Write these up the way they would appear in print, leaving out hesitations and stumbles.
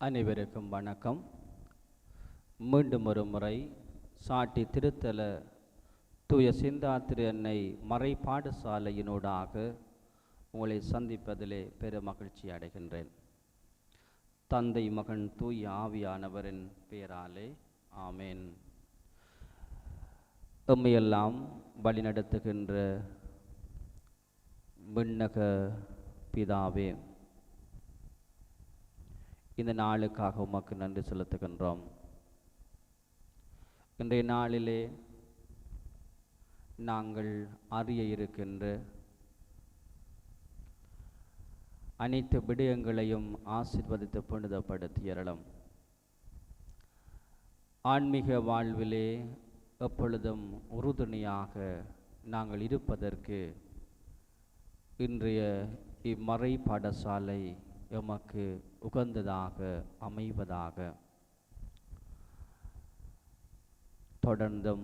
அனைவருக்கும் வணக்கம். மீண்டும் ஒரு முறை சாட்டி திருத்தல தூய சிந்தா திரு அன்னை மறை பாடசாலையினூடாக உங்களை சந்திப்பதிலே பெரும் மகிழ்ச்சி அடைகின்றேன். தந்தை மகன் தூய ஆவியானவரின் பெயராலே ஆமேன். எம்மையெல்லாம் வழிநடத்துகின்ற விண்ணக பிதாவே, இந்த நாளுக்காக உமக்கு நன்றி செலுத்துகின்றோம். இன்றைய நாளிலே நாங்கள் அறிய இருக்கின்ற அனைத்து விடயங்களையும் ஆசீர்வதித்து புனிதப்படுத்தியறலும். ஆன்மீக வாழ்விலே எப்பொழுதும் உறுதுணையாக நாங்கள் இருப்பதற்கு இன்றைய இம்மறை பாடசாலை எமக்கு உகந்ததாக அமைவதாக. தொடர்ந்தும்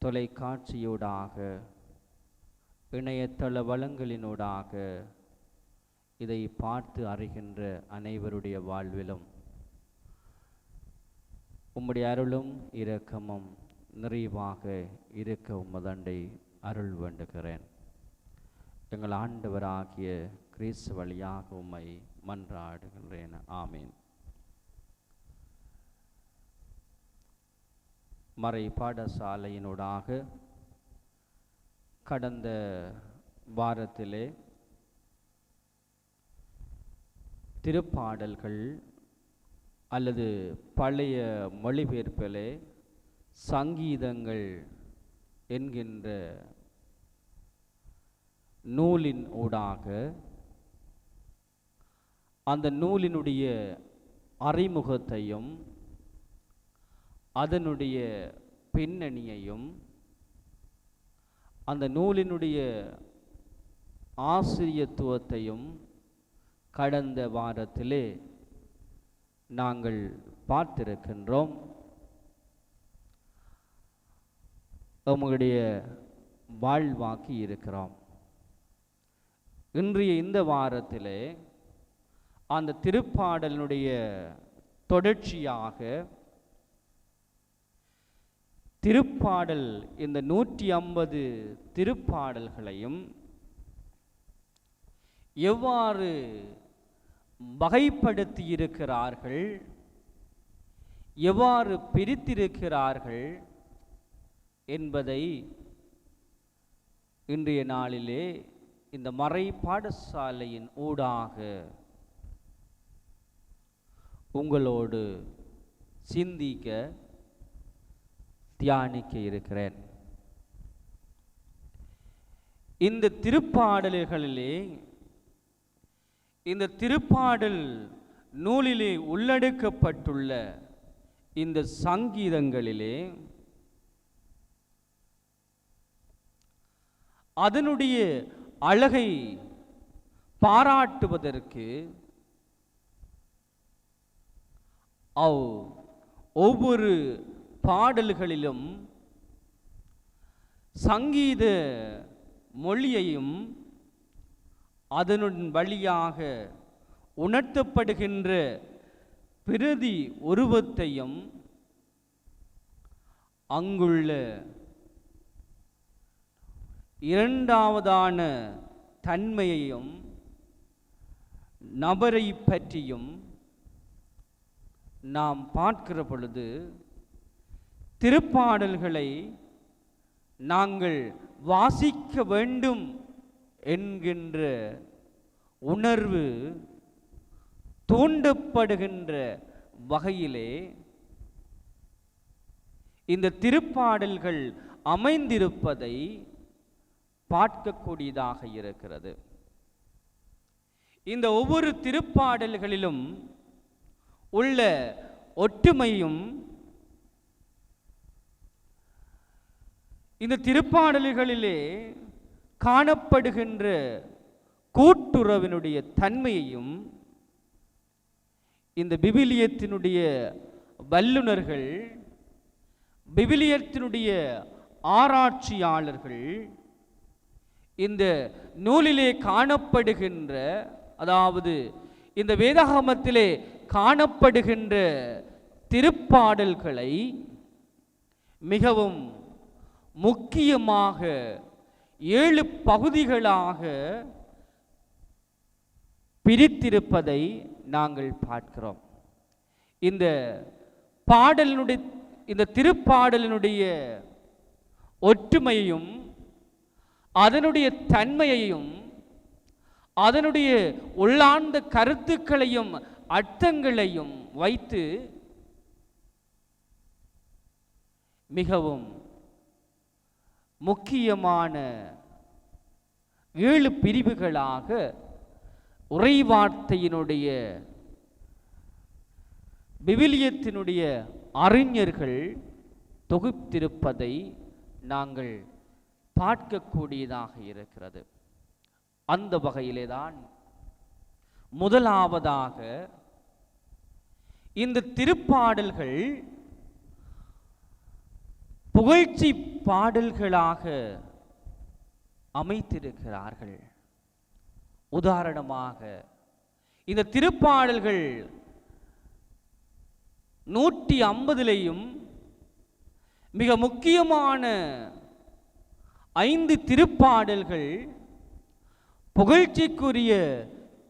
தொலைக்காட்சியூடாக இணையதள வளங்களினூடாக இதை பார்த்து அறிகின்ற அனைவருடைய வாழ்விலும் உம்முடைய அருளும் இரக்கமும் நிறைவாக இருக்க உம்மதண்டை அருள் வேண்டுகிறேன். எங்கள் ஆண்டவராகிய கிறிஸ்து வழியாக உம்மை மன்றாடுகின்றேன். ஆமீன். மறை பாடசாலையினூடாக கடந்த வாரத்திலே திருப்பாடல்கள் அல்லது பழைய மொழிபெயர்ப்பிலே சங்கீதங்கள் என்கின்ற நூலின் ஊடாக அந்த நூலினுடைய அறிமுகத்தையும் அதனுடைய பின்னணியையும் அந்த நூலினுடைய ஆசிரியத்துவத்தையும் கடந்த வாரத்திலே நாங்கள் பார்த்திருக்கின்றோம். நம்முடைய வாழ்வாக்கி இருக்கிறோம். இன்றைய இந்த வாரத்திலே அந்த திருப்பாடலினுடைய தொடர்ச்சியாக திருப்பாடல் இந்த 150 திருப்பாடல்களையும் எவ்வாறு வகைப்படுத்தி இருக்கிறார்கள், எவ்வாறு பிரித்திருக்கிறார்கள் என்பதை இன்றைய நாளிலே இந்த மறை பாடசாலையின் ஊடாக உங்களோடு சிந்திக்க தியானிக்க இருக்கிறேன். இந்த திருப்பாடல்களிலே இந்த திருப்பாடல் நூலிலே உள்ளடக்கப்பட்டுள்ள இந்த சங்கீதங்களிலே அதனுடைய அழகை பாராட்டுவதற்கு ஒவ்வொரு பாடல்களிலும் சங்கீத மொழியையும் அதனுடன் வழியாக உணர்த்தப்படுகின்ற பிரதி உருவத்தையும் அங்குள்ள இரண்டாவதான தன்மையையும் நபரை பற்றியும் நாம் பார்க்கிற பொழுது திருப்பாடல்களை நாங்கள் வாசிக்க வேண்டும் என்கின்ற உணர்வு தூண்டப்படுகின்ற வகையிலே இந்த திருப்பாடல்கள் அமைந்திருப்பதை பார்க்கக்கூடியதாக இருக்கிறது. இந்த ஒவ்வொரு திருப்பாடல்களிலும் உள்ள ஒற்றுமையும் இந்த திருப்பாடல்களிலே காணப்படுகின்ற கூட்டுறவினுடைய தன்மையையும் இந்த விவிலியத்தினுடைய வல்லுனர்கள், விவிலியத்தினுடைய ஆராய்ச்சியாளர்கள் இந்த நூலிலே காணப்படுகின்ற, அதாவது இந்த வேதாகமத்திலே காணப்படுகின்ற திருப்பாடல்களை மிகவும் முக்கியமாக 7 பகுதிகளாக பிரித்திருப்பதை நாங்கள் பார்க்கிறோம். இந்த பாடலினுடைய இந்த திருப்பாடலினுடைய ஒற்றுமையையும் அதனுடைய தன்மையையும் அதனுடைய உள்ளார்ந்த கருத்துக்களையும் அர்த்தங்களையும் வைத்து மிகவும் முக்கியமான 7 பிரிவுகளாக உரைவார்த்தையினுடைய விவிலியத்தினுடைய அறிஞர்கள் தொகுத்திருப்பதை நாங்கள் பார்க்கக்கூடியதாக இருக்கிறது. அந்த வகையிலே தான் முதலாவதாக இந்த திருப்பாடல்கள் புகழ்ச்சி பாடல்களாக அமைத்திருக்கிறார்கள். உதாரணமாக இந்த திருப்பாடல்கள் 150லேயும் மிக முக்கியமான 5 திருப்பாடல்கள் புகழ்ச்சிக்குரிய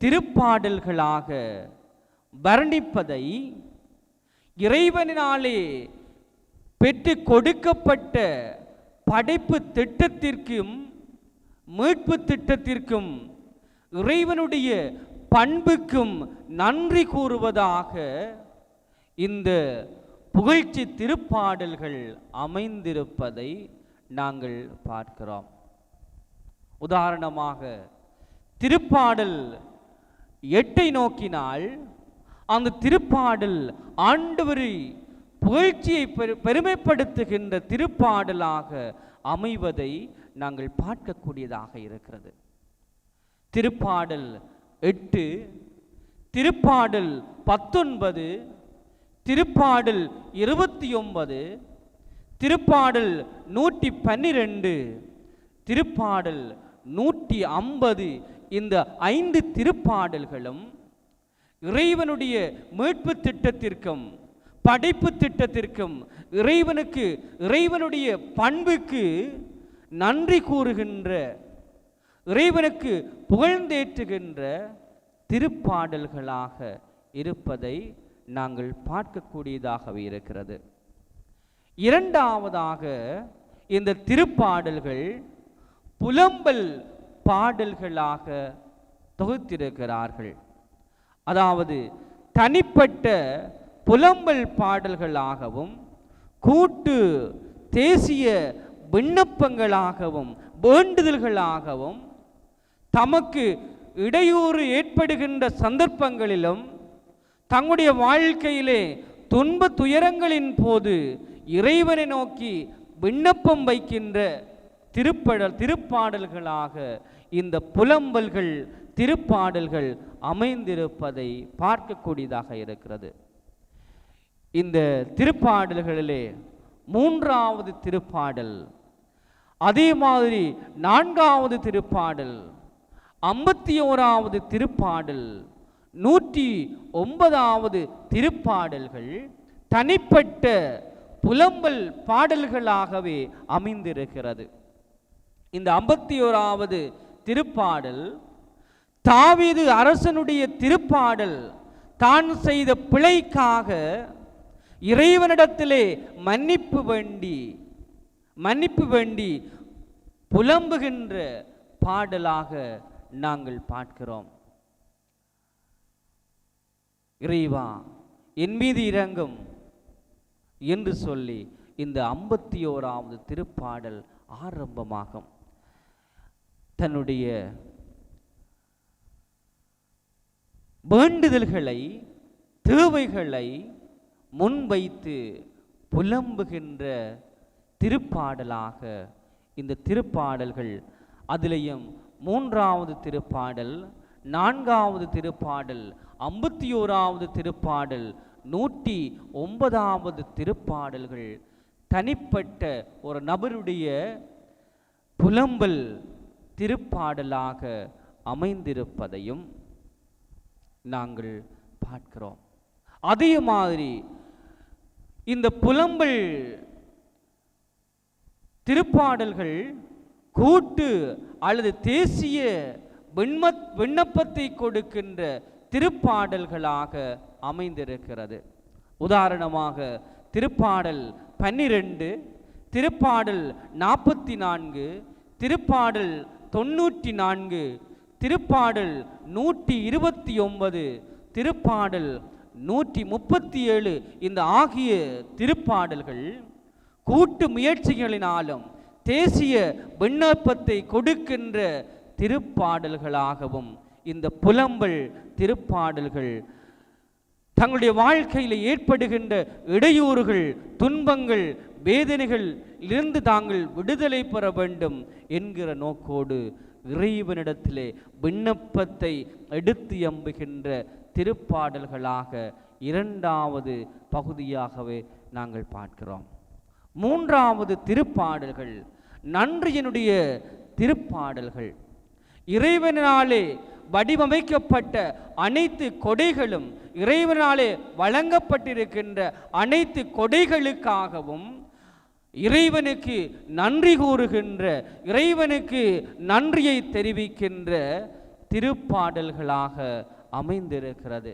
திருப்பாடல்களாக வர்ணிப்பதை இறைவனாலே பெற்று கொடுக்கப்பட்ட படைப்பு திட்டத்திற்கும் மீட்பு திட்டத்திற்கும் இறைவனுடைய பண்புக்கும் நன்றி கூறுவதாக இந்த புகழ்ச்சி திருப்பாடல்கள் அமைந்திருப்பதை நாங்கள் பார்க்கிறோம். உதாரணமாக திருப்பாடல் 8 நோக்கினால் அந்த திருப்பாடல் ஆண்டவரை புகழ்ச்சியை பெருமைப்படுத்துகின்ற திருப்பாடலாக அமைவதை நாங்கள் பார்க்கக்கூடியதாக இருக்கிறது. திருப்பாடல் 8, திருப்பாடல் 19, திருப்பாடல் 29, திருப்பாடல் 112, திருப்பாடல் 150 இந்த 5 திருப்பாடல்களும் இறைவனுடைய மீட்பு திட்டத்திற்கும் படைப்பு திட்டத்திற்கும் இறைவனுடைய பண்புக்கு நன்றி கூறுகின்ற இறைவனுக்கு புகழ்ந்தேற்றுகின்ற திருப்பாடல்களாக இருப்பதை நாங்கள் பார்க்கக்கூடியதாகவே இருக்கிறது. இரண்டாவதாக இந்த திருப்பாடல்கள் புலம்பல் பாடல்களாக தொகுத்திருக்கிறார்கள். அதாவது தனிப்பட்ட புலம்பல் பாடல்களாகவும் கூட்டு தேசிய விண்ணப்பங்களாகவும் வேண்டுதல்களாகவும் தமக்கு இடையூறு ஏற்படுகின்ற சந்தர்ப்பங்களிலும் தங்களுடைய வாழ்க்கையிலே துன்ப துயரங்களின் போது இறைவனை நோக்கி விண்ணப்பம் வைக்கின்ற திருப்பாடல்களாக இந்த புலம்பல்கள் திருப்பாடல்கள் அமைந்திருப்பதை பார்க்கக்கூடியதாக இருக்கிறது. இந்த திருப்பாடல்களிலே 3வது திருப்பாடல், அதே மாதிரி 4வது திருப்பாடல், 51வது திருப்பாடல், 109வது திருப்பாடல்கள் தனிப்பட்ட புலம்பல் பாடல்களாகவே அமைந்திருக்கிறது. இந்த 51வது திருப்பாடல் தாவீது அரசனுடைய திருப்பாடல். தான் செய்த பிழைக்காக இறைவனிடத்திலே மன்னிப்பு வேண்டி புலம்புகின்ற பாடலாக நாங்கள் பார்க்கிறோம். இறைவா என் மீது இரங்கும் என்று சொல்லி இந்த 51வது திருப்பாடல் ஆரம்பமாகும். தன்னுடைய வேண்டுதல்களை தேவைகளை முன்வைத்து புலம்புகின்ற திருப்பாடலாக இந்த திருப்பாடல்கள், அதிலேயும் 3வது திருப்பாடல், 4வது திருப்பாடல், 51வது திருப்பாடல், 109வது திருப்பாடல்கள் தனிப்பட்ட ஒரு நபருடைய புலம்பல் திருப்பாடலாக அமைந்திருப்பதையும் நாங்கள் பார்க்கிறோம். அதே மாதிரி இந்த புலம்பல் திருப்பாடல்கள் கூட்டு அல்லது தேசிய விண்ணப்பத்தை கொடுக்கின்ற திருப்பாடல்களாக அமைந்திருக்கிறது. உதாரணமாக திருப்பாடல் 12, திருப்பாடல் 44, திருப்பாடல் 94, திருப்பாடல் 129, திருப்பாடல் 137 இந்த ஆகிய திருப்பாடல்கள் கூட்டு முயற்சிகளினாலும் தேசிய விண்ணப்பத்தை கொடுக்கின்ற திருப்பாடல்களாகவும் இந்த புலம்பல் திருப்பாடல்கள் தங்களுடைய வாழ்க்கையில் ஏற்படுகின்ற இடையூறுகள், துன்பங்கள், வேதனைகள் இருந்து தாங்கள் விடுதலை பெற வேண்டும் என்கிற நோக்கோடு இறைவனிடத்திலே விண்ணப்பத்தை எடுத்து எம்புகின்ற திருப்பாடல்களாக இரண்டாவது பகுதியாகவே நாங்கள் பார்க்கிறோம். மூன்றாவது திருப்பாடல்கள் நன்றியினுடைய திருப்பாடல்கள். இறைவனாலே வடிவமைக்கப்பட்ட அனைத்து கொடைகளும், இறைவனாலே வழங்கப்பட்டிருக்கின்ற அனைத்து கொடைகளுக்காகவும் இறைவனுக்கு நன்றி கூறுகின்ற, இறைவனுக்கு நன்றியை தெரிவிக்கின்ற திருப்பாடல்களாக அமைந்திருக்கிறது.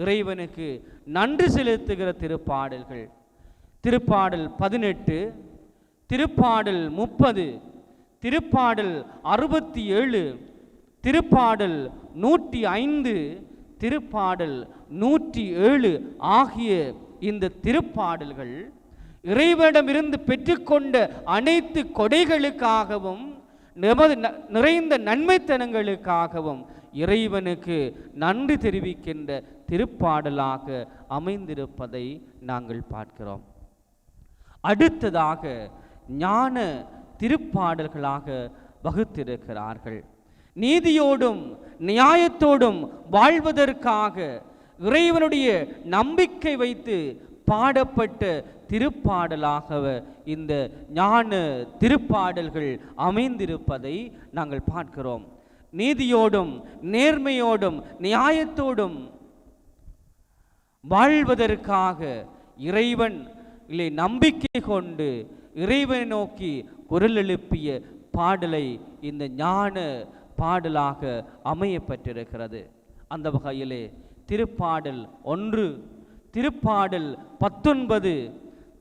இறைவனுக்கு நன்றி செலுத்துகிற திருப்பாடல்கள் திருப்பாடல் 18, திருப்பாடல் 30, திருப்பாடல் 67, திருப்பாடல் 105, திருப்பாடல் 107 ஆகிய இந்த திருப்பாடல்கள் இறைவனிடமிருந்து பெற்றுக்கொண்ட அனைத்து கொடைகளுக்காகவும் நிறைந்த நன்மைத்தனங்களுக்காகவும் இறைவனுக்கு நன்றி தெரிவிக்கின்ற திருப்பாடலாக அமைந்திருப்பதை நாங்கள் பார்க்கிறோம். அடுத்ததாக ஞான திருப்பாடல்களாக வகுத்திருக்கிறார்கள். நீதியோடும் நியாயத்தோடும் வாழ்வதற்காக இறைவனுடைய நம்பிக்கை வைத்து பாடப்பட்ட திருப்பாடலாக இந்த ஞான திருப்பாடல்கள் அமைந்திருப்பதை நாங்கள் பார்க்கிறோம். நீதியோடும் நேர்மையோடும் நியாயத்தோடும் வாழ்வதற்காக இறைவன் நம்பிக்கை கொண்டு இறைவனை நோக்கி குரல் எழுப்பிய பாடலை இந்த ஞான பாடலாக அமையப்பட்டிருக்கிறது. அந்த வகையிலே திருப்பாடல் 1, திருப்பாடல் 19,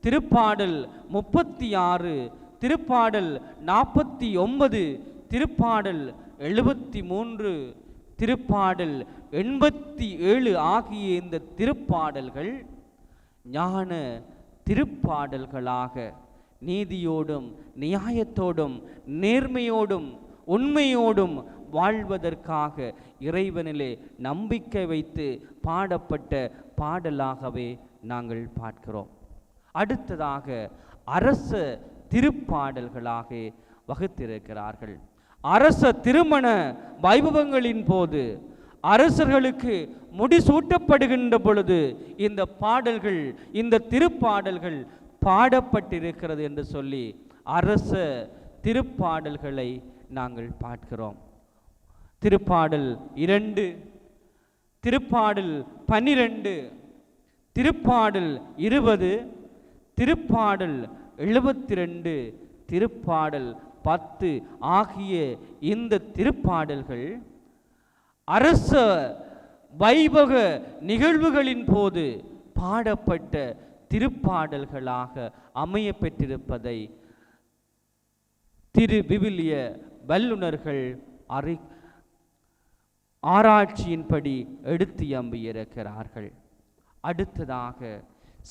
திருப்பாடல் 36, திருப்பாடல் 49, திருப்பாடல் 73, திருப்பாடல் 87 ஆகிய இந்த திருப்பாடல்கள் ஞான திருப்பாடல்களாக நீதியோடும் நியாயத்தோடும் நேர்மையோடும் உண்மையோடும் வாழ்வதற்காக இறைவனிலே நம்பிக்கை வைத்து பாடப்பட்ட பாடலாகவே நாங்கள் பார்க்கிறோம். அடுத்ததாக அரச திருப்பாடல்களாக வகுத்திருக்கிறார்கள். அரச திருமண வைபவங்களின் போது அரசர்களுக்கு முடிசூட்டப்படுகின்ற பொழுது இந்த பாடல்கள், இந்த திருப்பாடல்கள் பாடப்பட்டிருக்கிறது என்று சொல்லி அரச திருப்பாடல்களை நாங்கள் பார்க்கிறோம். திருப்பாடல் 2, திருப்பாடல் 12, திருப்பாடல் 20, திருப்பாடல் 72, திருப்பாடல் 10 ஆகிய இந்த திருப்பாடல்கள் அரச வைபவ நிகழ்வுகளின் போது பாடப்பட்ட திருப்பாடல்களாக அமைய பெற்றிருப்பதை திரு விவிலிய வல்லுநர்கள் ஆராய்ச்சியின்படி எடுத்து எம்பியிருக்கிறார்கள். அடுத்ததாக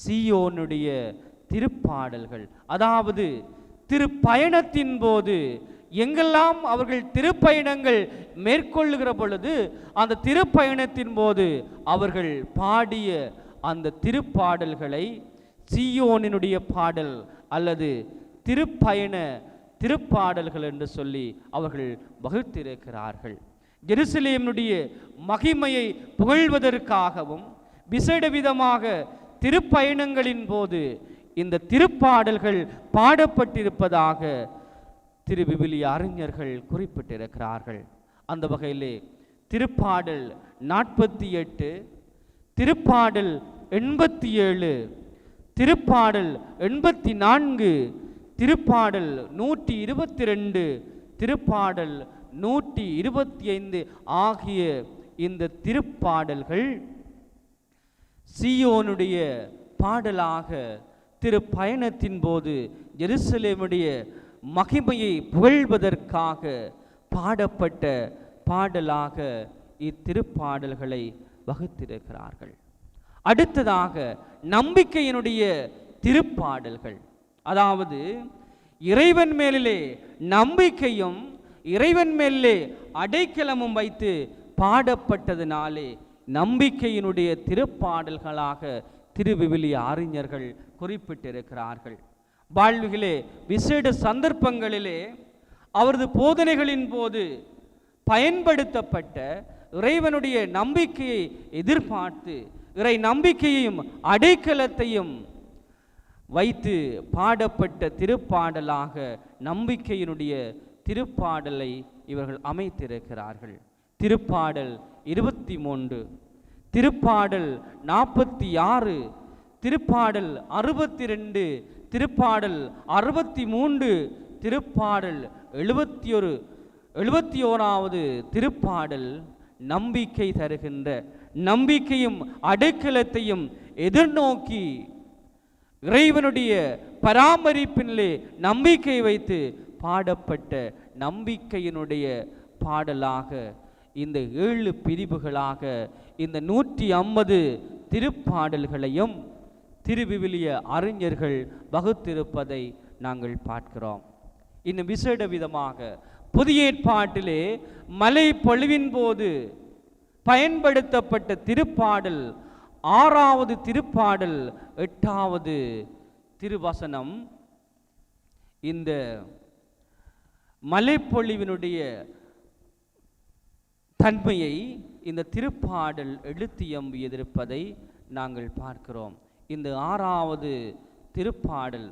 சீயோனுடைய திருப்பாடல்கள், அதாவது திருப்பயணத்தின் போது எங்கெல்லாம் அவர்கள் திருப்பயணங்கள் மேற்கொள்ளுகிற பொழுது அந்த திருப்பயணத்தின் போது அவர்கள் பாடிய அந்த திருப்பாடல்களை சீயோனினுடைய பாடல் அல்லது திருப்பயண திருப்பாடல்கள் என்று சொல்லி அவர்கள் வகுத்திருக்கிறார்கள். எருசலேமினுடைய மகிமையை புகழ்வதற்காகவும் விசேட விதமாக திருப்பயணங்களின் போது இந்த திருப்பாடல்கள் பாடப்பட்டிருப்பதாக திரு விவிலிய அறிஞர்கள் குறிப்பிட்டிருக்கிறார்கள். அந்த வகையிலே திருப்பாடல் 48, திருப்பாடல் 87, திருப்பாடல் 84, திருப்பாடல் 122, திருப்பாடல் 125 ஆகிய இந்த திருப்பாடல்கள் சீயோனுடைய பாடலாக திருப்பயணத்தின் போது எருசலேமுடைய மகிமையை புகழ்வதற்காக பாடப்பட்ட பாடலாக இத்திருப்பாடல்களை வகுத்திருக்கிறார்கள். அடுத்ததாக நம்பிக்கையினுடைய திருப்பாடல்கள், அதாவது இறைவன் மேலிலே நம்பிக்கையும் இறைவன் மேலே அடைக்கலமும் வைத்து பாடப்பட்டதினாலே நம்பிக்கையினுடைய திருப்பாடல்களாக திருவிவிலிய அறிஞர்கள் குறிப்பிட்டிருக்கிறார்கள். வாழ்விலே விசேட சந்தர்ப்பங்களிலே அவரது போதனைகளின் போது பயன்படுத்தப்பட்ட இறைவனுடைய நம்பிக்கையை எதிர்பார்த்து இறை நம்பிக்கையையும் அடைக்கலத்தையும் வைத்து பாடப்பட்ட திருப்பாடலாக நம்பிக்கையினுடைய திருப்பாடலை இவர்கள் அமைத்திருக்கிறார்கள். திருப்பாடல் 23, திருப்பாடல் 46, திருப்பாடல் 62, திருப்பாடல் 63, திருப்பாடல் 71வது திருப்பாடல் நம்பிக்கை தருகின்ற நம்பிக்கையும் அடைக்கலத்தையும் எதிர்நோக்கி இறைவனுடைய பராமரிப்பினிலே நம்பிக்கை வைத்து பாடப்பட்ட நம்பிக்கையினுடைய பாடலாக இந்த 7 பிரிவுகளாக இந்த 150 திருப்பாடல்களையும் திருவிவிலிய அறிஞர்கள் வகுத்திருப்பதை நாங்கள் பார்க்கிறோம். இன்னும் விசேட விதமாக புதிய ஏற்பாட்டிலே மலை பொழிவின் போது பயன்படுத்தப்பட்ட திருப்பாடல் 6வது திருப்பாடல் 8வது திருவசனம் இந்த மலைப்பொழிவினுடைய தன்மையை இந்த திருப்பாடல் எழுத்தியம்பியிருப்பதை நாங்கள் பார்க்கிறோம். இந்த 6வது திருப்பாடல்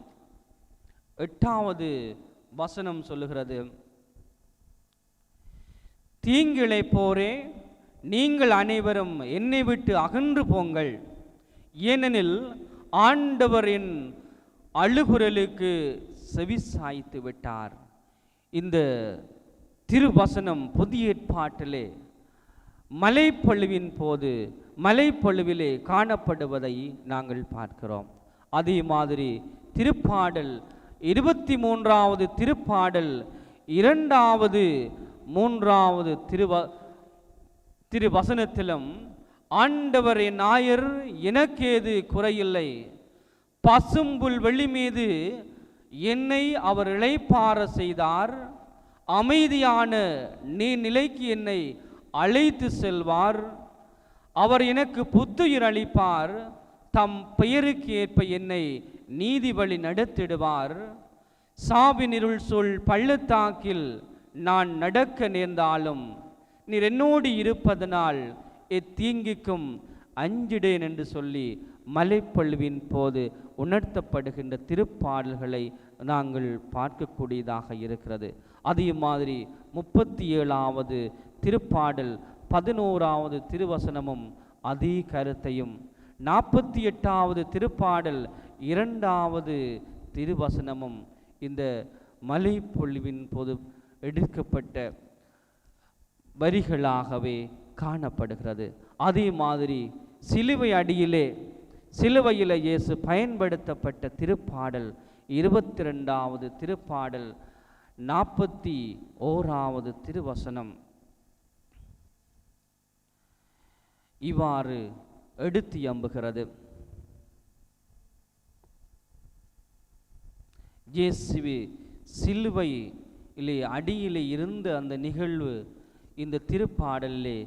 8வது வசனம் சொல்லுகிறது, தீங்கிழைப்போரே நீங்கள் அனைவரும் என்னை விட்டு அகன்று போங்கள், ஏனெனில் ஆண்டவரின் அழுகுரலுக்கு செவிசாய்த்து விட்டார். இந்த திருவசனம் புதிய ஏற்பாட்டிலே மலைப்பொழிவின் போது மலைப்பொழிவிலே காணப்படுவதை நாங்கள் பார்க்கிறோம். அதே மாதிரி திருப்பாடல் 23வது திருப்பாடல் 2வது 3வது திருவசனத்திலும் ஆண்டவர் என் நாயர் எனக்கேது குறையில்லை, பசும்புல் வெளி மீது என்னை அவர் இளைப்பாற செய்தார், அமைதியான நீர்நிலைக்கு என்னை அழைத்து செல்வார், அவர் எனக்கு புத்துயிர் அளிப்பார், தம் பெயருக்கு ஏற்ப என்னை நீதி வழி நடத்திடுவார், சாவின் இருள் சொல் பள்ளத்தாக்கில் நான் நடக்க நேர்ந்தாலும் நீர் என்னோடு இருப்பதனால் எத்தீங்கிக்கும் அஞ்சிடேன் என்று சொல்லி மலைப்பொழிவின் போது உணர்த்தப்படுகின்ற திருப்பாடல்களை நாங்கள் பார்க்கக்கூடியதாக இருக்கிறது. அதே மாதிரி 37வது திருப்பாடல் 11வது திருவசனமும் அதே கருத்தையும், 48வது திருப்பாடல் 2வது திருவசனமும் இந்த மலைப்பொழிவின் போது எடுக்கப்பட்ட வரிகளாகவே காணப்படுகிறது. அதே மாதிரி சிலுவை அடியிலே சிலுவையில் இயேசு பயன்படுத்தப்பட்ட திருப்பாடல் 22வது திருப்பாடல் 41வது திருவசனம் இவ்வாறு எடுத்து எம்புகிறது, இயேசுவே சிலுவையிலே அடியிலே இருந்த அந்த நிகழ்வு இந்த திருப்பாடலிலே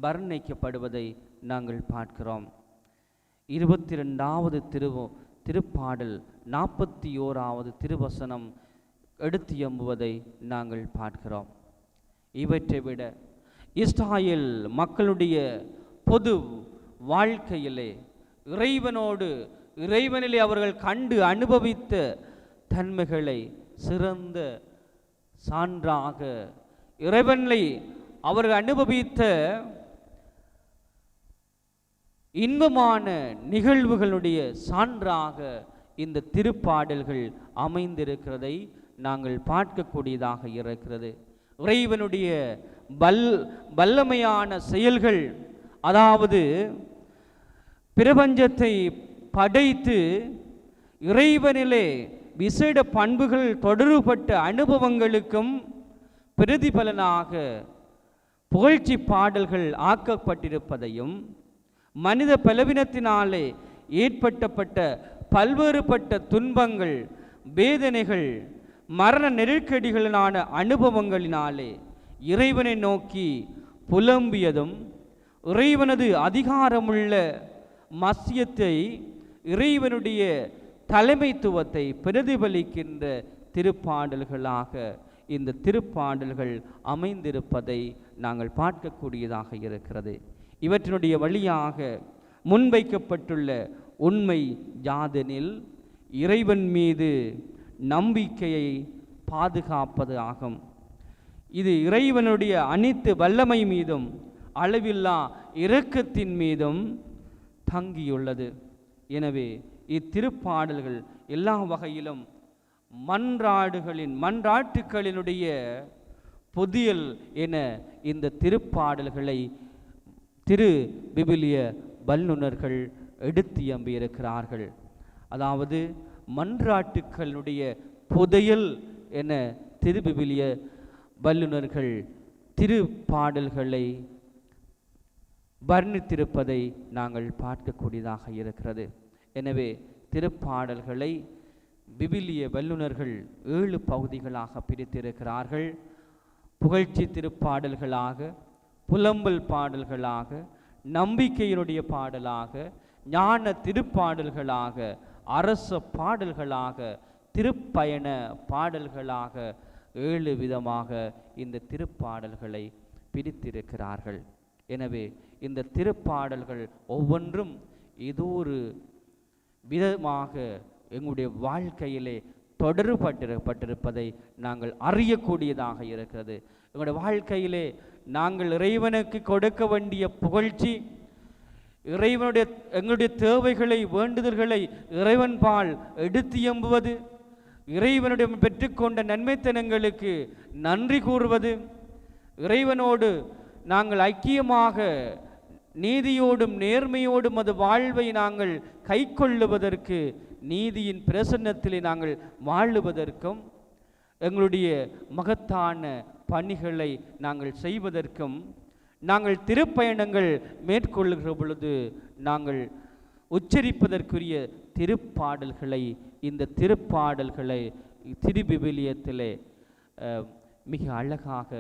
வர்ணிக்கப்படுவதை நாங்கள் பார்க்கிறோம். 22வது திருப்பாடல் 41வது திருவசனம் எடுத்து எம்புவதை நாங்கள் பார்க்கிறோம். இவற்றை விட இஸ்ராயேல் மக்களுடைய பொது வாழ்க்கையிலே இறைவனிலே அவர்கள் கண்டு அனுபவித்த தன்மைகளை சிறந்த சான்றாக இறைவனை அவர்கள் அனுபவித்த இன்பமான நிகழ்வுகளுடைய சான்றாக இந்த திருப்பாடல்கள் அமைந்திருக்கிறதை நாங்கள் பார்க்கக்கூடியதாக இருக்கிறது. இறைவனுடைய வல்லமையான செயல்கள், அதாவது பிரபஞ்சத்தை படைத்து இறைவனிலே விசேட பண்புகள் தொடர்பட்ட அனுபவங்களுக்கும் பிரதிபலனாக புகழ்ச்சி பாடல்கள் ஆக்கப்பட்டிருப்பதையும், மனித பலவீனத்தினாலே ஏற்பட்ட பல்வேறுபட்ட துன்பங்கள், வேதனைகள், மரண நெருக்கடிகளினான அனுபவங்களினாலே இறைவனை நோக்கி புலம்பியதும், இறைவனது அதிகாரமுள்ள மத்தியத்தை, இறைவனுடைய தலைமைத்துவத்தை பிரதிபலிக்கின்ற திருப்பாடல்களாக இந்த திருப்பாடல்கள் அமைந்திருப்பதை நாங்கள் பார்க்கக்கூடியதாக இருக்கிறது. இவற்றினுடைய வழியாக முன்வைக்கப்பட்டுள்ள உண்மை யாதெனில், இறைவன் மீது நம்பிக்கையை பாதுகாப்பது ஆகும். இது இறைவனுடைய அனைத்து வல்லமை மீதும் அளவில்லா இரக்கத்தின் மீதும் தங்கியுள்ளது. எனவே இத்திருப்பாடல்கள் எல்லா வகையிலும் மன்றாட்டுகளினுடைய புதியல் என இந்த திருப்பாடல்களை திரு விவிலிய வல்லுநர்கள் எடுத்தியம்பியிருக்கிறார்கள். அதாவது மன்றாட்டுக்களுடைய புதையல் என திரு விவிலிய வல்லுநர்கள் திருப்பாடல்களை வர்ணித்திருப்பதை நாங்கள் பார்க்கக்கூடியதாக இருக்கிறது. எனவே திருப்பாடல்களை விவிலிய வல்லுநர்கள் 7 பகுதிகளாக பிரித்திருக்கிறார்கள். புகழ்ச்சி திருப்பாடல்களாக, புலம்பல் பாடல்களாக, நம்பிக்கையினுடைய பாடலாக, ஞான திருப்பாடல்களாக, அரச பாடல்களாக, திருப்பயண பாடல்களாக 7 விதமாக இந்த திருப்பாடல்களை பிரித்திருக்கிறார்கள். எனவே இந்த திருப்பாடல்கள் ஒவ்வொன்றும் ஏதோ ஒரு விதமாக எங்களுடைய வாழ்க்கையிலே தொடர்பட்டிருப்பதை நாங்கள் அறியக்கூடியதாக இருக்கிறது. எங்களுடைய வாழ்க்கையிலே நாங்கள் இறைவனுக்கு கொடுக்க வேண்டிய புகழ்ச்சி, எங்களுடைய தேவைகளை, வேண்டுதல்களை இறைவன் பால் எடுத்து எம்புவது, இறைவனுடைய பெற்றுக்கொண்ட நன்மைத்தனங்களுக்கு நன்றி கூறுவது, இறைவனோடு நாங்கள் ஐக்கியமாக நீதியோடும் நேர்மையோடும் அது வாழ்வை நாங்கள் கை கொள்ளுவதற்கு, நீதியின் பிரசன்னத்திலே நாங்கள் வாழுவதற்கும், எங்களுடைய மகத்தான பணிகளை நாங்கள் செய்வதற்கும், நாங்கள் திருப்பயணங்கள் மேற்கொள்ளுகிற பொழுது நாங்கள் உச்சரிப்பதற்குரிய திருப்பாடல்களை, இந்த திருப்பாடல்களை திருவிவிலியத்திலே மிக அழகாக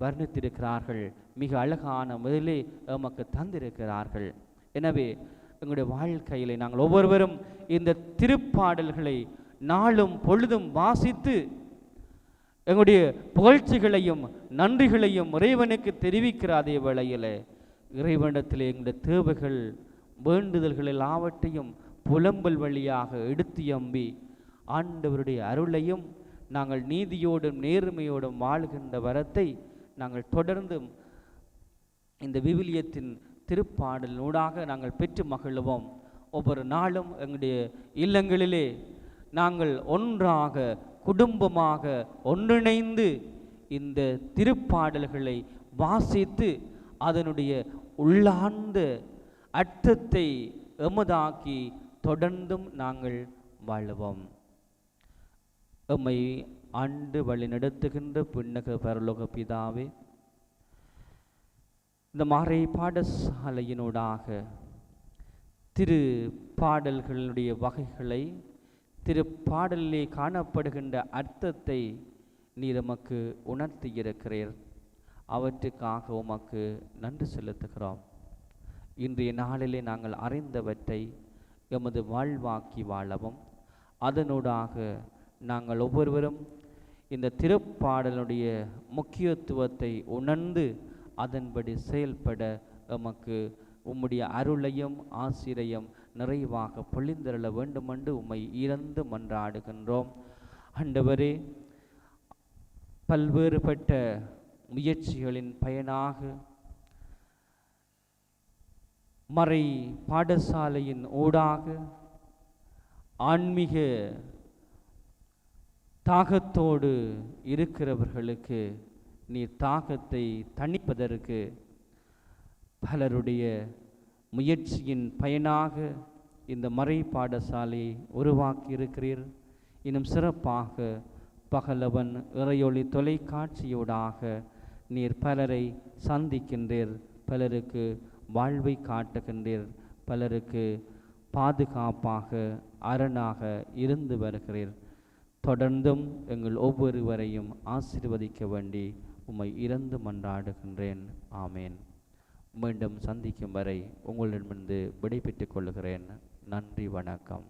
வர்ணித்திருக்கிறார்கள். மிக அழகான முதலே நமக்கு தந்திருக்கிறார்கள். எனவே எங்களுடைய வாழ்க்கையிலே நாங்கள் ஒவ்வொருவரும் இந்த திருப்பாடல்களை நாளும் பொழுதும் வாசித்து எங்களுடைய புகழ்ச்சிகளையும் நன்றிகளையும் இறைவனுக்கு தெரிவிக்கிற அதே வேளையில் இறைவனிடத்தில் எங்களுடைய தேவைகள், வேண்டுதல்கள் எல்லாவற்றையும் புலம்பல் வழியாக எடுத்து எம்பி ஆண்டவருடைய அருளையும் நாங்கள் நீதியோடும் நேர்மையோடும் வாழ்கின்ற வரத்தை நாங்கள் தொடர்ந்து இந்த விவிலியத்தின் திருப்பாடலூடாக நாங்கள் பெற்று மகிழ்வோம். ஒவ்வொரு நாளும் எங்களுடைய இல்லங்களிலே நாங்கள் ஒன்றாக குடும்பமாக ஒன்றிணைந்து இந்த திருப்பாடல்களை வாசித்து அதனுடைய உள்ளார்ந்த அர்த்தத்தை எமதாக்கி தொடர்ந்தும் நாங்கள் வாழுவோம். எம்மை ஆண்டு வழி நடத்துகின்ற புன்னக பரலோக பிதாவே, இந்த மாறை பாடசாலையினூடாக திரு பாடல்களுடைய வகைகளை, திரு பாடலிலே காணப்படுகின்ற அர்த்தத்தை நீர் எமக்கு உணர்த்தியிருக்கிறீர். அவற்றுக்காக உமக்கு நன்றி செலுத்துகிறோம். இன்றைய நாளிலே நாங்கள் அறிந்தவற்றை எமது வாழ்வாக்கி வாழவும், அதனூடாக நாங்கள் ஒவ்வொருவரும் இந்த திருப்பாடலுடைய முக்கியத்துவத்தை உணர்ந்து அதன்படி செயல்பட எமக்கு உம்முடைய அருளையும் ஆசிரையும் நிறைவாக பொழிந்தருள வேண்டுமென்று உம்மை இறந்து மன்றாடுகின்றோம். ஆண்டவரே, பல்வேறுபட்ட முயற்சிகளின் பயனாக மறை பாடசாலையின் ஊடாக ஆன்மீக தாகத்தோடு இருக்கிறவர்களுக்கு நீர் தாகத்தை தணிப்பதற்கு பலருடைய முயற்சியின் பயனாக இந்த மறை பாடசாலையை உருவாக்கி இருக்கிறீர். இன்னும் சிறப்பாக பகலவன் இறையொளி தொலைக்காட்சியூடாக நீர் பலரை சந்திக்கின்றீர், பலருக்கு வாழ்வை காட்டுகின்றீர், பலருக்கு பாதுகாப்பாக அரணாக இருந்து வருகிறீர். தொடர்ந்தும் எங்கள் ஒவ்வொருவரையும் ஆசீர்வதிக்க வேண்டி உம்மை இறந்து மன்றாடுகின்றேன். ஆமேன். மீண்டும் சந்திக்கும் வரை உங்களிடமிருந்து விடைபெற்றுக் கொள்கிறேன். நன்றி, வணக்கம்.